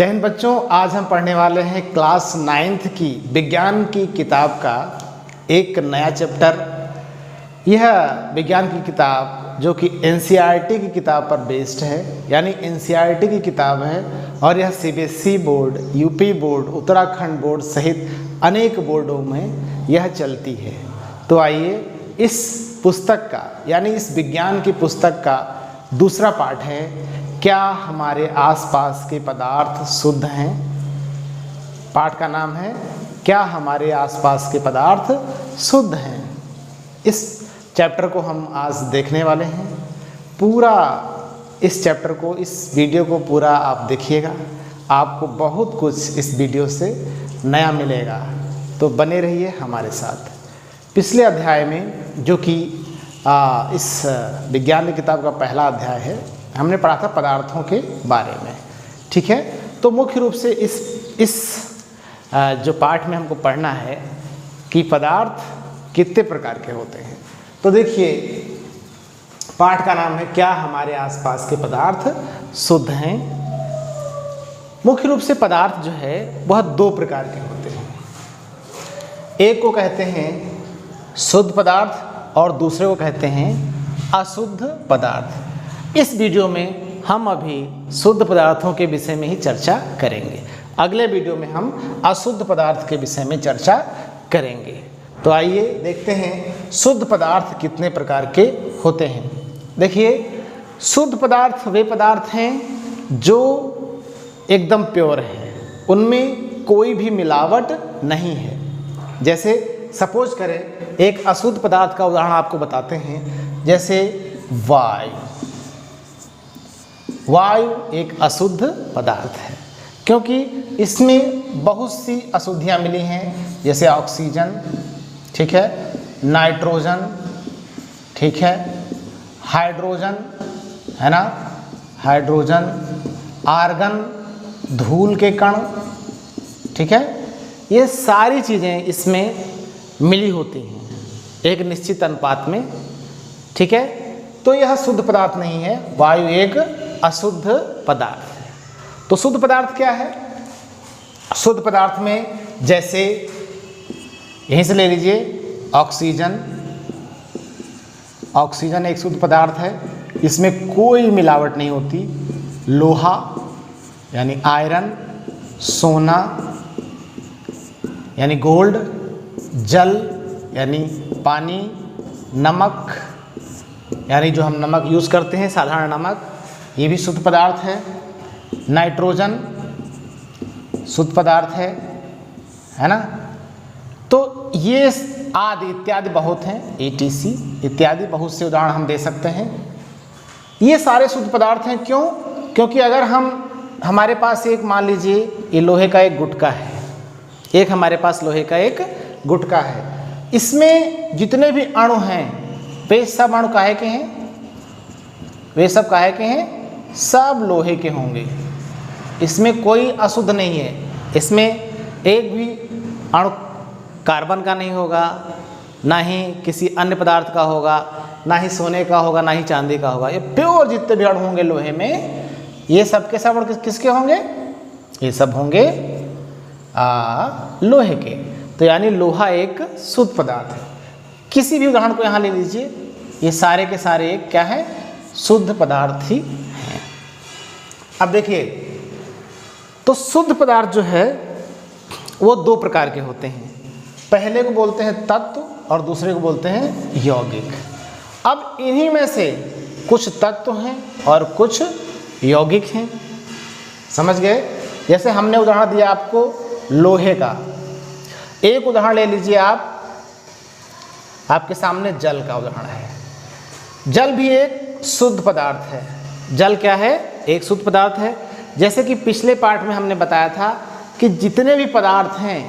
जय हिंद बच्चों, आज हम पढ़ने वाले हैं क्लास 9th की विज्ञान की किताब का एक नया चैप्टर। यह विज्ञान की किताब जो कि एनसीईआरटी की किताब पर बेस्ड है, यानी एनसीईआरटी की किताब है और यह CBSE board, UP board, Uttarakhand board सहित अनेक बोर्डों में यह चलती है। तो आइए इस पुस्तक का, यानी इस विज्ञान की पुस्तक का दूसरा पार्ट है, क्या हमारे आसपास के पदार्थ शुद्ध हैं। पाठ का नाम है क्या हमारे आसपास के पदार्थ शुद्ध हैं। इस चैप्टर को हम आज देखने वाले हैं। पूरा इस चैप्टर को, इस वीडियो को पूरा आप देखिएगा, आपको बहुत कुछ इस वीडियो से नया मिलेगा। तो बने रहिए हमारे साथ। पिछले अध्याय में जो कि इस विज्ञान की किताब का पहला अध्याय है, हमने पढ़ा था पदार्थों के बारे में। ठीक है, तो मुख्य रूप से इस जो पाठ में हमको पढ़ना है कि पदार्थ कितने प्रकार के होते हैं। तो देखिए, पाठ का नाम है क्या हमारे आसपास के पदार्थ शुद्ध हैं। मुख्य रूप से पदार्थ जो है वह दो प्रकार के होते हैं। एक को कहते हैं शुद्ध पदार्थ और दूसरे को कहते हैं अशुद्ध पदार्थ। इस वीडियो में हम अभी शुद्ध पदार्थों के विषय में ही चर्चा करेंगे। अगले वीडियो में हम अशुद्ध पदार्थ के विषय में चर्चा करेंगे। तो आइए देखते हैं शुद्ध पदार्थ कितने प्रकार के होते हैं। देखिए, शुद्ध पदार्थ वे पदार्थ हैं जो एकदम प्योर हैं, उनमें कोई भी मिलावट नहीं है। जैसे सपोज करें, एक अशुद्ध पदार्थ का उदाहरण आपको बताते हैं, जैसे वायु एक अशुद्ध पदार्थ है, क्योंकि इसमें बहुत सी अशुद्धियाँ मिली हैं, जैसे ऑक्सीजन, ठीक है, नाइट्रोजन, ठीक है, हाइड्रोजन, है ना, हाइड्रोजन, आर्गन, धूल के कण, ठीक है, ये सारी चीज़ें इसमें मिली होती हैं एक निश्चित अनुपात में। ठीक है, तो यह शुद्ध पदार्थ नहीं है, वायु एक अशुद्ध पदार्थ है। तो शुद्ध पदार्थ क्या है? शुद्ध पदार्थ में जैसे यहीं से ले लीजिए ऑक्सीजन। ऑक्सीजन एक शुद्ध पदार्थ है, इसमें कोई मिलावट नहीं होती। लोहा यानी आयरन, सोना यानी गोल्ड, जल यानी पानी, नमक यानी जो हम नमक यूज़ करते हैं, साधारण नमक, ये भी शुद्ध पदार्थ है। नाइट्रोजन शुद्ध पदार्थ है ना। तो ये आदि इत्यादि बहुत हैं, ATC इत्यादि बहुत से उदाहरण हम दे सकते हैं। ये सारे शुद्ध पदार्थ हैं। क्यों? क्योंकि अगर हमारे पास एक, मान लीजिए ये लोहे का एक गुटका है, एक हमारे पास लोहे का एक गुटका है, इसमें जितने भी अणु हैं वे सब अणु काहे के हैं? वे सब काहे के हैं? सब लोहे के होंगे। इसमें कोई अशुद्ध नहीं है। इसमें एक भी अणु कार्बन का नहीं होगा, ना ही किसी अन्य पदार्थ का होगा, ना ही सोने का होगा, ना ही चांदी का होगा। ये प्योर जितने भी अणु होंगे लोहे में, ये सब के सब अणु किसके होंगे? ये सब होंगे लोहे के। तो यानी लोहा एक शुद्ध पदार्थ है। किसी भी उदाहरण को यहाँ ले लीजिए, ये सारे के सारे एक क्या है? शुद्ध पदार्थ ही हैं। अब देखिए, तो शुद्ध पदार्थ जो है वो दो प्रकार के होते हैं। पहले को बोलते हैं तत्व और दूसरे को बोलते हैं यौगिक। अब इन्हीं में से कुछ तत्व हैं और कुछ यौगिक हैं। समझ गए? जैसे हमने उदाहरण दिया आपको लोहे का। एक उदाहरण ले लीजिए आपके सामने जल का उदाहरण है। जल भी एक शुद्ध पदार्थ है। जल क्या है? एक शुद्ध पदार्थ है। जैसे कि पिछले पार्ट में हमने बताया था कि जितने भी पदार्थ हैं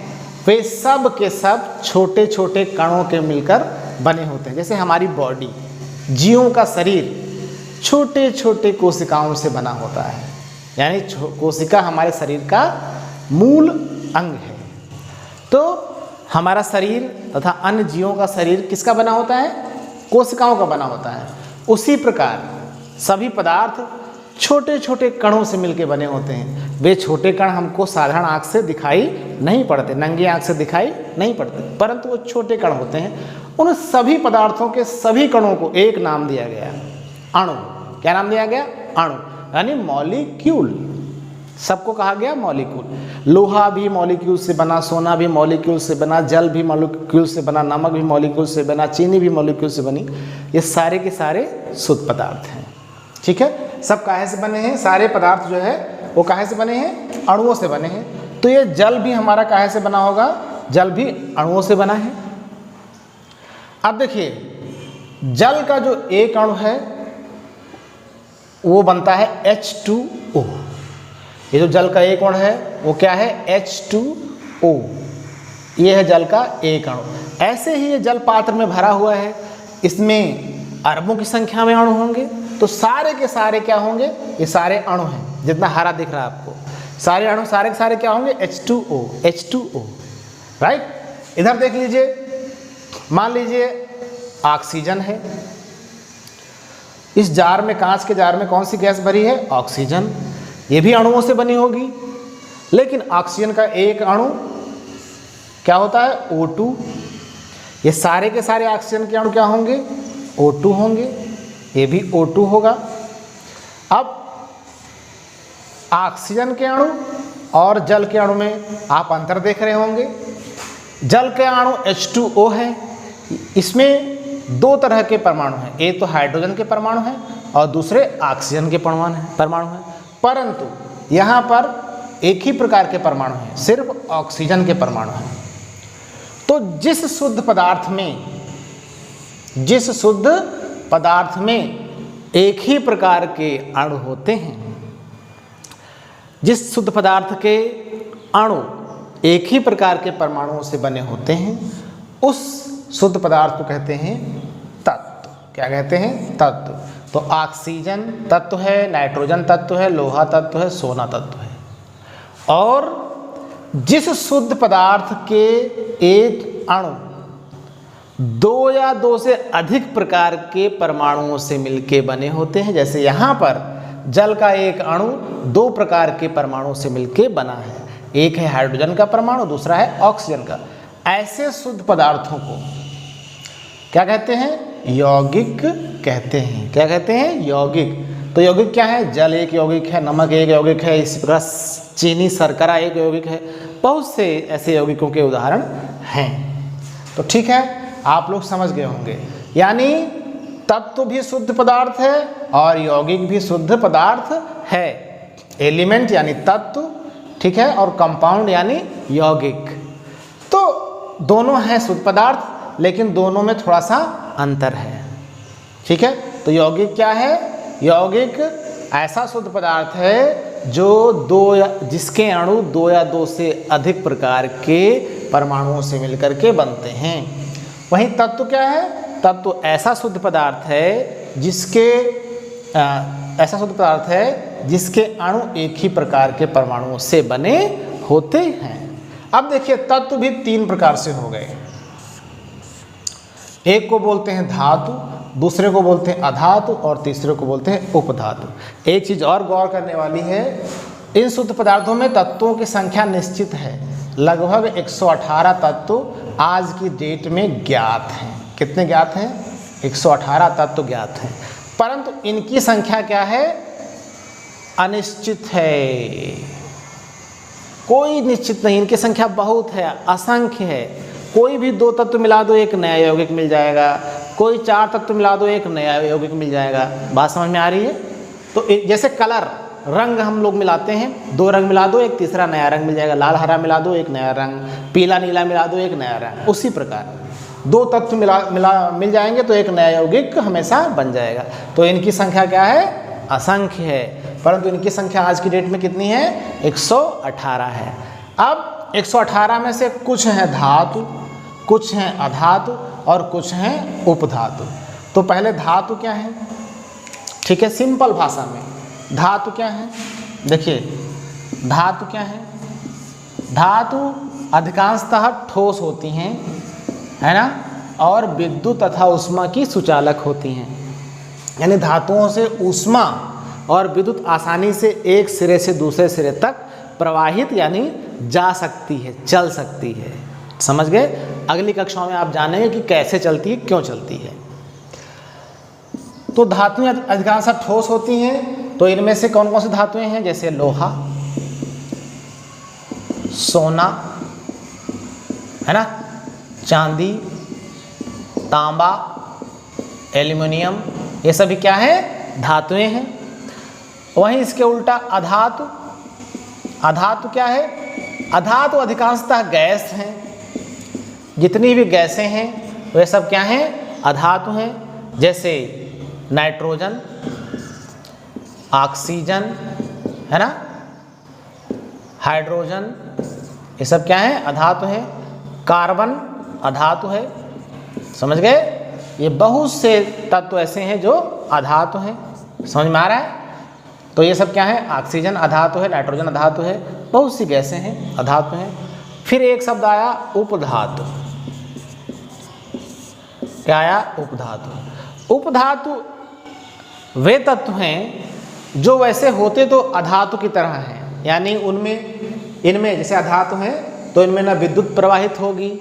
वे सब के सब छोटे छोटे कणों के मिलकर बने होते हैं। जैसे हमारी बॉडी, जीवों का शरीर छोटे छोटे कोशिकाओं से बना होता है, यानी कोशिका हमारे शरीर का मूल अंग है। तो हमारा शरीर तथा अन्य जीवों का शरीर किसका बना होता है? कोशिकाओं का बना होता है। उसी प्रकार सभी पदार्थ छोटे छोटे कणों से मिलकर बने होते हैं। वे छोटे कण हमको साधारण आँख से दिखाई नहीं पड़ते, नंगी आँख से दिखाई नहीं पड़ते, परंतु वो छोटे कण होते हैं। उन सभी पदार्थों के सभी कणों को एक नाम दिया गया, अणु। क्या नाम दिया गया? अणु, यानी मॉलिक्यूल। सबको कहा गया मॉलिक्यूल। लोहा भी मॉलिक्यूल से बना, सोना भी मॉलिक्यूल से बना, जल भी मॉलिक्यूल से बना, नमक भी मॉलिक्यूल से बना, चीनी भी मॉलिक्यूल से बनी। ये सारे के सारे शुद्ध पदार्थ हैं। ठीक है, सब काहे से बने हैं? सारे पदार्थ जो है वो काहे से बने हैं? अणुओं से बने हैं। तो ये जल भी हमारा काहे से बना होगा? जल भी अणुओं से बना है। अब देखिए, जल का जो एक अणु है वो बनता है H2O। ये जो जल का एक अणु है वो क्या है? H2O। ये है जल का एक अणु। ऐसे ही ये जल पात्र में भरा हुआ है, इसमें अरबों की संख्या में अणु होंगे। तो सारे के सारे क्या होंगे? ये सारे अणु हैं, जितना हरा दिख रहा है आपको, सारे अणु सारे के सारे क्या होंगे? H2O, H2O, right. इधर देख लीजिए, मान लीजिए ऑक्सीजन है। इस जार में, कांच के जार में कौन सी गैस भरी है? ऑक्सीजन। ये भी अणुओं से बनी होगी, लेकिन ऑक्सीजन का एक अणु क्या होता है? O2। ये सारे के सारे ऑक्सीजन के अणु क्या होंगे? O2 होंगे। ये भी O2 होगा। अब ऑक्सीजन के अणु और जल के अणु में आप अंतर देख रहे होंगे। जल के अणु H2O है, इसमें दो तरह के परमाणु हैं, एक तो हाइड्रोजन के परमाणु हैं और दूसरे ऑक्सीजन के परमाणु हैं। परंतु यहाँ पर एक ही प्रकार के परमाणु हैं, सिर्फ ऑक्सीजन के परमाणु हैं। तो जिस शुद्ध पदार्थ में एक ही प्रकार के अणु होते हैं, जिस शुद्ध पदार्थ के अणु एक ही प्रकार के परमाणुओं से बने होते हैं, उस शुद्ध पदार्थ को कहते हैं तत्व। क्या कहते हैं? तत्व। तो ऑक्सीजन तत्व है, नाइट्रोजन तत्व है, लोहा तत्व है, सोना तत्व है। और जिस शुद्ध पदार्थ के एक अणु दो या दो से अधिक प्रकार के परमाणुओं से मिलके बने होते हैं, जैसे यहाँ पर जल का एक अणु दो प्रकार के परमाणुओं से मिलके बना है, एक है हाइड्रोजन का परमाणु, दूसरा है ऑक्सीजन का। ऐसे शुद्ध पदार्थों को क्या कहते हैं? यौगिक कहते हैं। क्या कहते हैं? यौगिक। तो यौगिक क्या है? जल एक यौगिक है, नमक एक यौगिक है, इसी प्रकार चीनी, शर्करा एक यौगिक है। बहुत से ऐसे यौगिकों के उदाहरण हैं। तो ठीक है, आप लोग समझ गए होंगे। यानी तत्व भी शुद्ध पदार्थ है और यौगिक भी शुद्ध पदार्थ है। एलिमेंट यानी तत्व, ठीक है, और कंपाउंड यानी यौगिक। तो दोनों हैं शुद्ध पदार्थ, लेकिन दोनों में थोड़ा सा अंतर है। ठीक है, तो यौगिक क्या है? यौगिक ऐसा शुद्ध पदार्थ है जो जिसके अणु दो या दो से अधिक प्रकार के परमाणुओं से मिलकर के बनते हैं। वहीं तत्व क्या है? तत्व ऐसा शुद्ध पदार्थ है जिसके अणु एक ही प्रकार के परमाणुओं से बने होते हैं। अब देखिए, तत्व भी तीन प्रकार से हो गए। एक को बोलते हैं धातु, दूसरे को बोलते हैं अधातु और तीसरे को बोलते हैं उपधातु। एक चीज़ और गौर करने वाली है, इन शुद्ध पदार्थों में तत्वों की संख्या निश्चित है। लगभग 118 तत्व आज की डेट में ज्ञात हैं। कितने ज्ञात हैं? 118 तत्व ज्ञात हैं, परंतु इनकी संख्या क्या है? अनिश्चित है। कोई निश्चित नहीं, इनकी संख्या बहुत है, असंख्य है। कोई भी दो तत्व मिला दो एक नया यौगिक मिल जाएगा, कोई चार तत्व मिला दो एक नया यौगिक मिल जाएगा। बात समझ में आ रही है? तो जैसे कलर, रंग हम लोग मिलाते हैं, दो रंग मिला दो एक तीसरा नया रंग मिल जाएगा, लाल हरा मिला दो एक नया रंग, पीला नीला मिला दो एक नया रंग। उसी प्रकार दो तत्व मिल जाएंगे तो एक नया यौगिक हमेशा बन जाएगा। तो इनकी संख्या क्या है? असंख्य है, परंतु इनकी संख्या आज की डेट में कितनी है? 118 है। अब 118 में से कुछ हैं धातु, कुछ हैं अधातु और कुछ हैं उपधातु। तो पहले धातु क्या है? ठीक है, सिंपल भाषा में धातु क्या है? देखिए, धातु क्या है? धातु अधिकांशतः ठोस होती हैं, है ना, और विद्युत तथा ऊष्मा की सुचालक होती हैं। यानी धातुओं से ऊष्मा और विद्युत आसानी से एक सिरे से दूसरे सिरे तक प्रवाहित यानी जा सकती है, चल सकती है। समझ गए? अगली कक्षाओं में आप जानेंगे कि कैसे चलती है, क्यों चलती है। तो धातुएं अधिकांश ठोस होती हैं, तो इनमें से कौन कौन सी धातुएं हैं? जैसे लोहा, सोना, है ना, चांदी, तांबा, एल्युमिनियम, ये सभी क्या है? धातुएं हैं। वहीं इसके उल्टा अधातु, अधातु क्या है? अधातु अधिकांशतः गैस हैं। जितनी भी गैसें हैं वे सब क्या हैं? अधातु हैं। जैसे नाइट्रोजन, ऑक्सीजन, है ना, हाइड्रोजन, ये सब क्या है? अधातु हैं। कार्बन अधातु है। समझ गए? ये बहुत से तत्व ऐसे हैं जो अधातु हैं। समझ में आ रहा है? तो ये सब क्या है? ऑक्सीजन अधातु है, नाइट्रोजन अधातु है, बहुत सी गैसें हैं, अधातु हैं। फिर एक शब्द आया उपधातु। क्या आया? उपधातु। उपधातु वे तत्व हैं जो वैसे होते तो अधातु की तरह हैं, यानी इनमें जैसे अधातु हैं तो इनमें ना विद्युत प्रवाहित होगी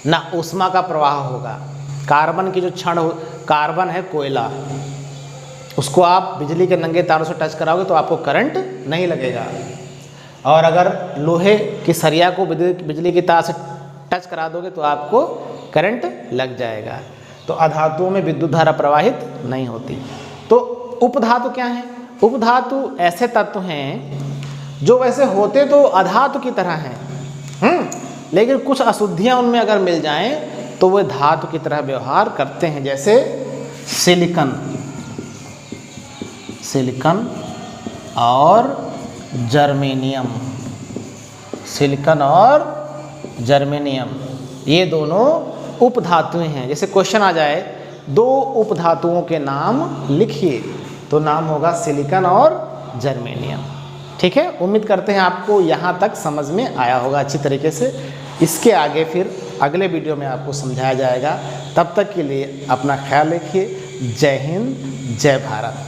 ना ऊष्मा का प्रवाह होगा। कार्बन की जो क्षण, कार्बन है कोयला, उसको आप बिजली के नंगे तारों से टच कराओगे तो आपको करंट नहीं लगेगा, और अगर लोहे की सरिया को बिजली की तार से टच करा दोगे तो आपको करंट लग जाएगा। तो अधातुओं में विद्युत धारा प्रवाहित नहीं होती। तो उपधातु क्या है? उपधातु ऐसे तत्व हैं जो वैसे होते तो अधातु की तरह हैं, लेकिन कुछ अशुद्धियां उनमें अगर मिल जाएं तो वे धातु की तरह व्यवहार करते हैं। जैसे सिलिकन, सिलिकन और जर्मेनियम, सिलिकन और जर्मेनियम, ये दोनों उपधातुएं हैं। जैसे क्वेश्चन आ जाए दो उपधातुओं के नाम लिखिए, तो नाम होगा सिलिकन और जर्मेनियम। ठीक है? उम्मीद करते हैं आपको यहाँ तक समझ में आया होगा अच्छी तरीके से। इसके आगे फिर अगले वीडियो में आपको समझाया जाएगा। तब तक के लिए अपना ख्याल रखिए। जय हिंद, जय भारत।